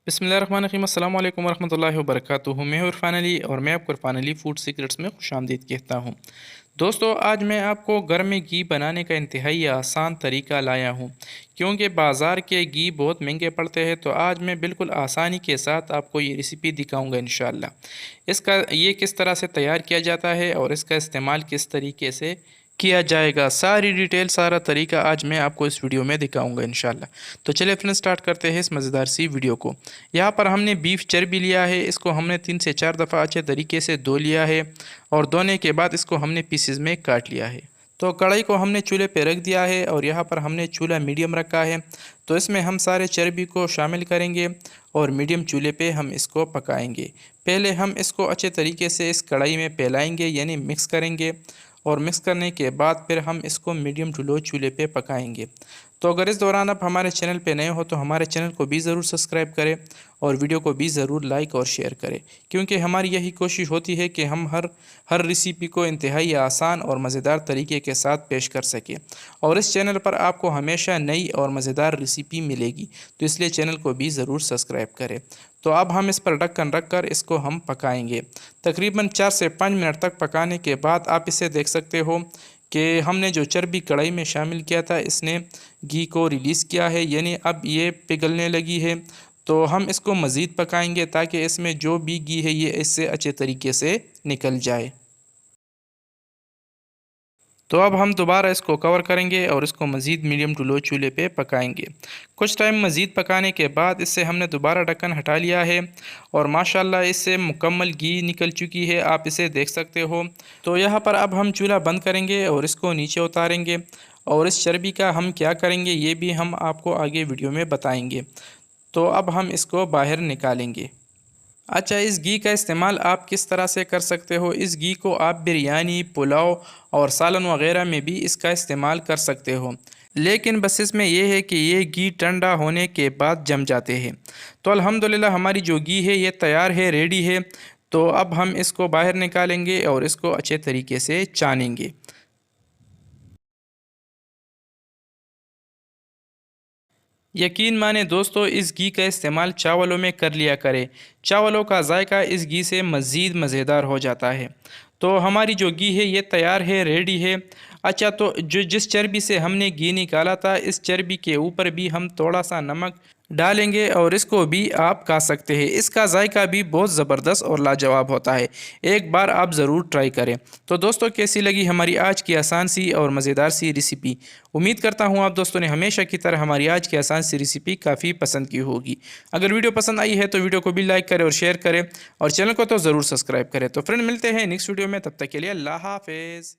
बिस्मिल्लाहिर्रहमानिर्रहीम अस्सलाम वालेकुम वरहमतुल्लाहि वबरकातुहू। मैं इरफान अली और मैं आपको इरफान अली फूड सीक्रेट्स में खुशामदीद कहता हूँ। दोस्तों, आज मैं आपको घर में घी बनाने का इंतहाई आसान तरीका लाया हूँ, क्योंकि बाज़ार के घी बहुत महंगे पड़ते हैं। तो आज मैं बिल्कुल आसानी के साथ आपको ये रेसिपी दिखाऊंगा इंशाअल्लाह। इसका ये किस तरह से तैयार किया जाता है और इसका इस्तेमाल किस तरीके से किया जाएगा, सारी डिटेल सारा तरीका आज मैं आपको इस वीडियो में दिखाऊंगा इंशाल्लाह। तो चलिए फ्रेंड्स, स्टार्ट करते हैं इस मज़ेदार सी वीडियो को। यहाँ पर हमने बीफ चर्बी लिया है, इसको हमने 3 से 4 दफ़ा अच्छे तरीके से धो लिया है और धोने के बाद इसको हमने पीसेस में काट लिया है। तो कढ़ाई को हमने चूल्हे पे रख दिया है और यहाँ पर हमने चूल्हा मीडियम रखा है। तो इसमें हम सारे चर्बी को शामिल करेंगे और मीडियम चूल्हे पे हम इसको पकाएंगे। पहले हम इसको अच्छे तरीके से इस कढ़ाई में फैलाएंगे, यानी मिक्स करेंगे, और मिक्स करने के बाद फिर हम इसको मीडियम टू लो चूल्हे पे पकाएंगे। तो अगर इस दौरान आप हमारे चैनल पे नए हो तो हमारे चैनल को भी ज़रूर सब्सक्राइब करें और वीडियो को भी ज़रूर लाइक और शेयर करें, क्योंकि हमारी यही कोशिश होती है कि हम हर रेसिपी को इंतहाई आसान और मज़ेदार तरीके के साथ पेश कर सकें। और इस चैनल पर आपको हमेशा नई और मज़ेदार रेसिपी मिलेगी, तो इसलिए चैनल को भी ज़रूर सब्सक्राइब करें। तो अब हम इस पर ढक्कन रख कर इसको हम पकाएंगे। तकरीबन 4 से 5 मिनट तक पकाने के बाद आप इसे देख सकते हो कि हमने जो चर्बी कढ़ाई में शामिल किया था, इसने घी को रिलीज़ किया है, यानी अब ये पिघलने लगी है। तो हम इसको मज़ीद पकाएंगे ताकि इसमें जो भी घी है ये इससे अच्छे तरीके से निकल जाए। तो अब हम दोबारा इसको कवर करेंगे और इसको मज़ीद मीडियम टू लो चूल्हे पे पकाएंगे। कुछ टाइम मज़ीद पकाने के बाद इससे हमने दोबारा ढक्कन हटा लिया है और माशाल्लाह इससे मुकम्मल घी निकल चुकी है, आप इसे देख सकते हो। तो यहाँ पर अब हम चूल्हा बंद करेंगे और इसको नीचे उतारेंगे और इस चर्बी का हम क्या करेंगे ये भी हम आपको आगे वीडियो में बताएँगे। तो अब हम इसको बाहर निकालेंगे। अच्छा, इस घी का इस्तेमाल आप किस तरह से कर सकते हो? इस घी को आप बिरयानी, पुलाव और सालन वगैरह में भी इसका इस्तेमाल कर सकते हो। लेकिन बस इसमें यह है कि ये घी ठंडा होने के बाद जम जाते हैं। तो अल्हम्दुलिल्लाह हमारी जो घी है ये तैयार है, रेडी है। तो अब हम इसको बाहर निकालेंगे और इसको अच्छे तरीके से छानेंगे। यकीन माने दोस्तों, इस घी का इस्तेमाल चावलों में कर लिया करें। चावलों का जायका इस घी से मज़ीद मज़ेदार हो जाता है। तो हमारी जो घी है ये तैयार है, रेडी है। अच्छा, तो जिस चर्बी से हमने घी निकाला था, इस चर्बी के ऊपर भी हम थोड़ा सा नमक डालेंगे और इसको भी आप खा सकते हैं। इसका जायका भी बहुत ज़बरदस्त और लाजवाब होता है। एक बार आप ज़रूर ट्राई करें। तो दोस्तों, कैसी लगी हमारी आज की आसान सी और मज़ेदार सी रेसिपी? उम्मीद करता हूँ आप दोस्तों ने हमेशा की तरह हमारी आज की आसान सी रेसिपी काफ़ी पसंद की होगी। अगर वीडियो पसंद आई है तो वीडियो को भी लाइक करें और शेयर करें और चैनल को तो ज़रूर सब्सक्राइब करें। तो फ्रेंड, मिलते हैं नेक्स्ट वीडियो में, तब तक के लिए अल्लाह हाफिज़।